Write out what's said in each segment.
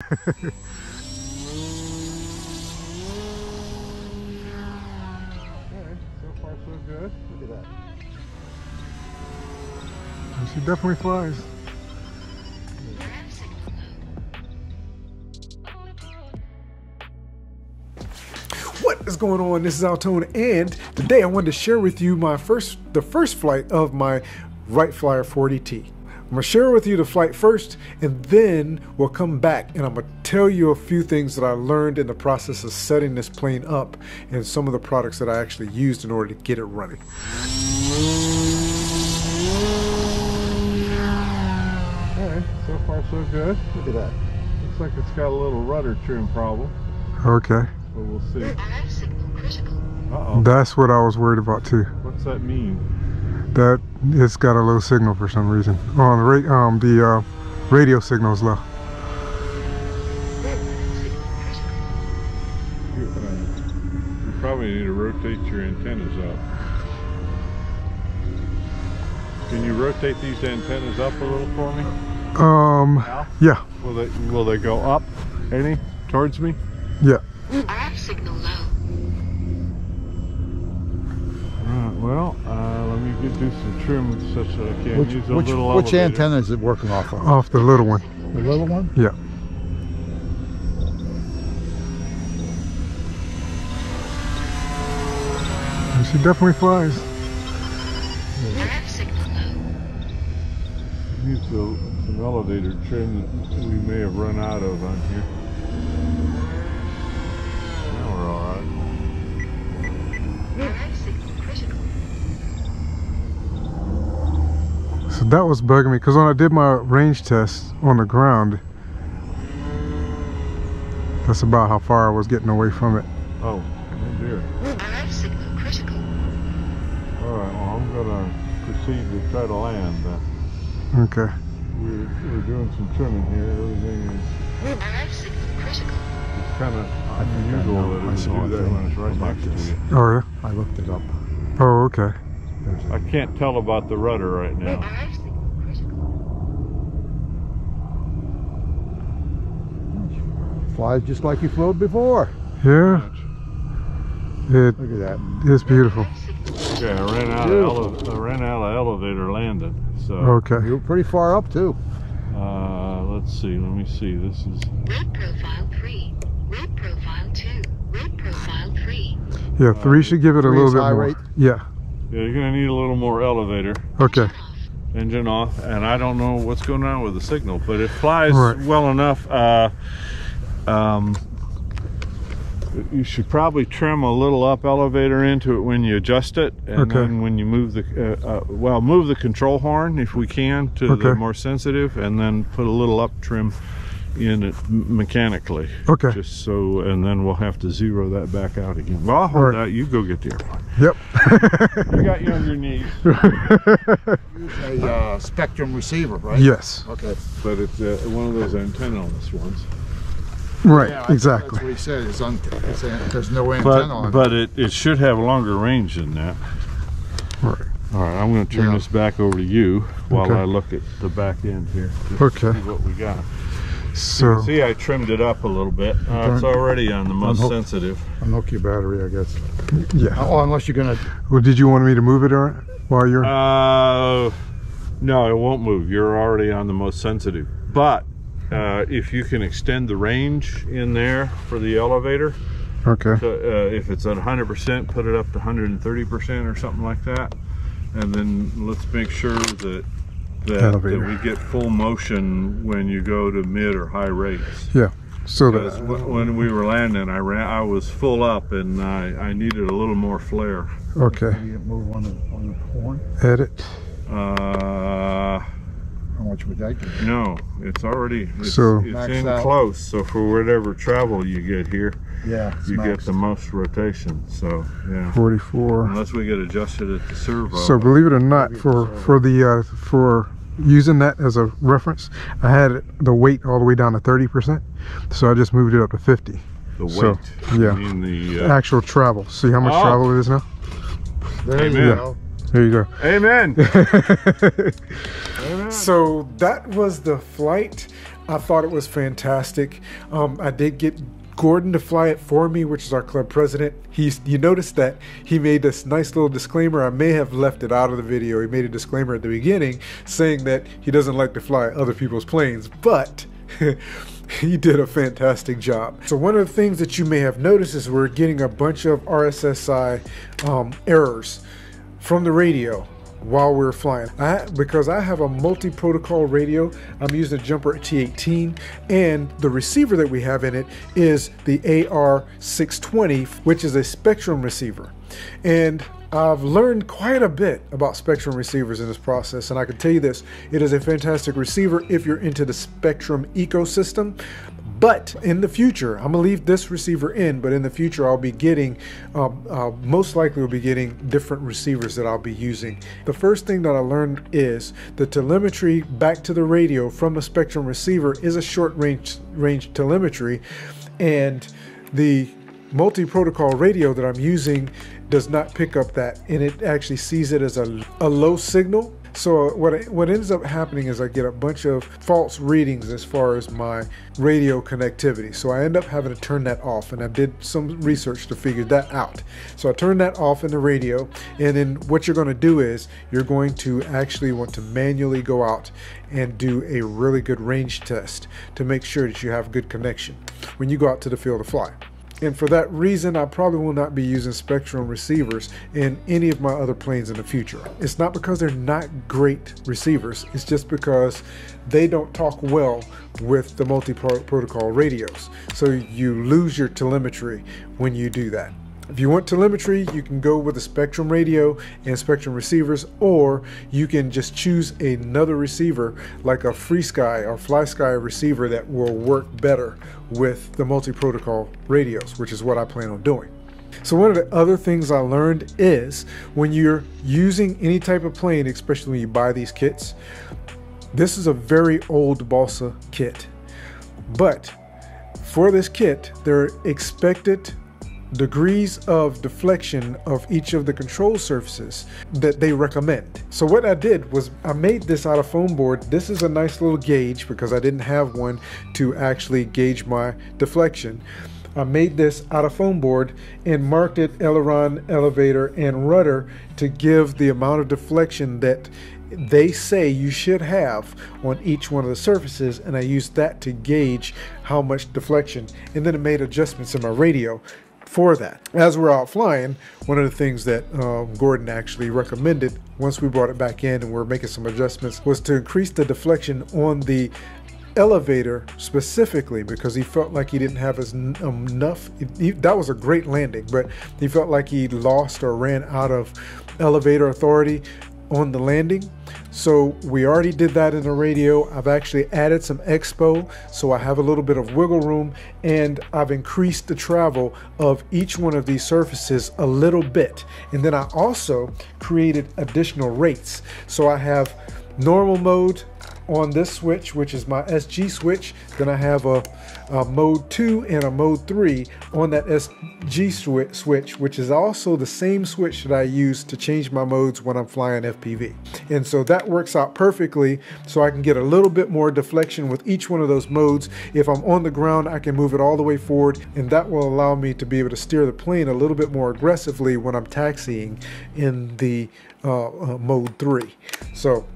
So far so good. Look at that. She definitely flies. What is going on? This is Altone, and today I wanted to share with you the first flight of my Wright Flyer 40T. I'm gonna share with you the flight first, and then we'll come back and I'm gonna tell you a few things that I learned in the process of setting this plane up and some of the products that I actually used in order to get it running. Alright, so far so good. Look at that. Looks like it's got a little rudder trim problem. Okay. But we'll see. Uh-oh. That's what I was worried about too. What's that mean? That it's got a low signal for some reason. On the radio signal's low. You probably need to rotate your antennas up. Can you rotate these antennas up a little for me? Al? Yeah. Will they go up any towards me? Yeah. RF signal low. Well, let me do some trim such that I can use a little Which elevator. antenna is it working off of? Off the little one. The little one? Yeah. And she definitely flies. RF signal low. Needs some elevator trim that we may have run out of on here. Now we're all right. RF signal critical. So that was bugging me because when I did my range test on the ground, that's about how far I was getting away from it. Oh dear. RF signal critical. Alright, well I'm gonna proceed to try to land then. Okay. We're doing some trimming here. Everything is RF signal critical. it's kind of unusual that it would do that when it's right next to you. Oh yeah? I looked it up. Oh, okay. I can't tell about the rudder right now. RF signal critical. Flies just like you flew before. Yeah. It Look at that. is beautiful. Okay, I ran out of elevator landing. So Okay. You were pretty far up too. let's see. Let me see. This is Rate profile 3. Rate profile 2. Rate profile 3. Yeah, 3 should give it a three little is bit high more. rate? Yeah. yeah. You're gonna need a little more elevator. Okay. Engine off, and I don't know what's going on with the signal, but it flies Right. well enough. You should probably trim a little up elevator into it when you adjust it, and Okay. then when you move the move the control horn if we can to the Okay. more sensitive, and then put a little up trim in it mechanically. Okay. Just so, and then we'll have to zero that back out again. Well, I'll hold Right. that. You go get the airplane. Yep. You got you on your knees, Use a Spectrum receiver, right? Yes. Okay. but it's one of those antennaless ones. Right. Yeah, exactly. That's what he said. There's no antenna on it. But it should have longer range than that. Right. All right, I'm going to turn Yeah. this back over to you while Okay. I look at the back end here. Just Okay. To see what we got. So. See, I trimmed it up a little bit. It's already on the most Unhook- sensitive. Unhook your battery, I guess. Yeah. Oh, unless you're gonna. Well, did you want me to move it or while you're? No, it won't move. You're already on the most sensitive. But if you can extend the range in there for the elevator, Okay. if it's at 100%, put it up to 130% or something like that, and then let's make sure that Elevator. we get full motion when you go to mid or high rates. Yeah. So Because that. when we were landing, I was full up and I needed a little more flare. Okay. You move on the horn. Edit. How much would that give? No, it's already it's Maxed in out. close. So for whatever travel you get here, Yeah. you get the most rotation. So yeah. 44. Unless we get adjusted at the servo. So believe it or not, for using that as a reference, I had the weight all the way down to 30%, so I just moved it up to 50. The weight. So, yeah. I mean the Actual travel. See how much Oh. travel it is now? There you Amen. go. There you go. Amen. So that was the flight. I thought it was fantastic. I did get Gordon to fly it for me, which is our club president. You noticed that he made this nice little disclaimer. I may have left it out of the video. He made a disclaimer at the beginning saying that he doesn't like to fly other people's planes, but he did a fantastic job. So one of the things that you may have noticed is we're getting a bunch of RSSI errors from the radio while we're flying. Because I have a multi-protocol radio, I'm using a Jumper T18, and the receiver that we have in it is the AR620, which is a Spectrum receiver. And I've learned quite a bit about Spectrum receivers in this process, and I can tell you this, it is a fantastic receiver if you're into the Spectrum ecosystem. But in the future, I'm gonna leave this receiver in, but in the future I'll be getting, most likely we'll be getting different receivers that I'll be using. The first thing that I learned is the telemetry back to the radio from a Spectrum receiver is a short range telemetry, and the multi-protocol radio that I'm using does not pick up that, and it actually sees it as a low signal. So what ends up happening is I get a bunch of false readings as far as my radio connectivity. So I end up having to turn that off, and I did some research to figure that out. So I turned that off in the radio, and then what you're going to do is you're going to actually want to manually go out and do a really good range test to make sure that you have good connection when you go out to the field to fly. And for that reason, I probably will not be using Spectrum receivers in any of my other planes in the future. It's not because they're not great receivers, it's just because they don't talk well with the multi-protocol radios. So you lose your telemetry when you do that. If you want telemetry, you can go with a Spectrum radio and Spectrum receivers, or you can just choose another receiver like a FreeSky or FlySky receiver that will work better with the multi-protocol radios, which is what I plan on doing. So one of the other things I learned is when you're using any type of plane, especially when you buy these kits, this is a very old balsa kit. But for this kit, there are expected degrees of deflection of each of the control surfaces that they recommend. So what I did was I made this out of foam board. This is a nice little gauge because I didn't have one to actually gauge my deflection. I made this out of foam board and marked it aileron, elevator, and rudder to give the amount of deflection that they say you should have on each one of the surfaces, and I used that to gauge how much deflection, and then it made adjustments in my radio for that. As we're out flying, one of the things that Gordon actually recommended once we brought it back in and we're making some adjustments was to increase the deflection on the elevator specifically, because he felt like he didn't have enough. That was a great landing, but he felt like he lost or ran out of elevator authority on the landing. So we already did that in the radio. I've actually added some expo, so I have a little bit of wiggle room, and I've increased the travel of each one of these surfaces a little bit. And then I also created additional rates. So I have normal mode on this switch, which is my SG switch. Then I have a mode 2 and a mode 3 on that SG switch, which is also the same switch that I use to change my modes when I'm flying FPV. And so that works out perfectly, so I can get a little bit more deflection with each one of those modes. If I'm on the ground, I can move it all the way forward, and that will allow me to be able to steer the plane a little bit more aggressively when I'm taxiing in the mode 3. So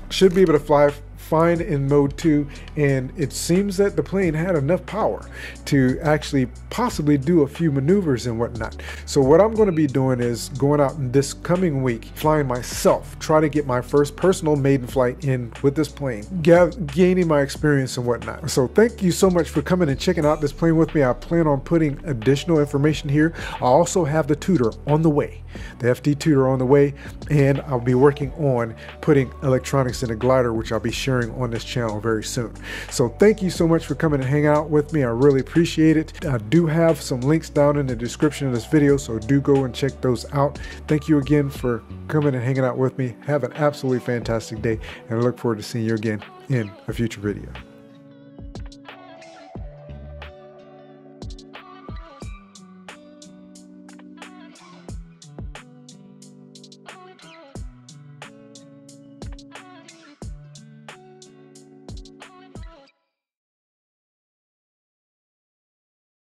should be able to fly fine in mode 2, and it seems that the plane had enough power to actually possibly do a few maneuvers and whatnot. So what I'm going to be doing is going out in this coming week, flying myself, try to get my first personal maiden flight in with this plane, gaining my experience and whatnot. So thank you so much for coming and checking out this plane with me. I plan on putting additional information here. I also have the Tutor on the way, the FD Tutor on the way, and I'll be working on putting electronics in a glider, which I'll be sharing on this channel very soon. So thank you so much for coming and hanging out with me. I really appreciate it. I do have some links down in the description of this video, so do go and check those out. Thank you again for coming and hanging out with me. Have an absolutely fantastic day, and I look forward to seeing you again in a future video.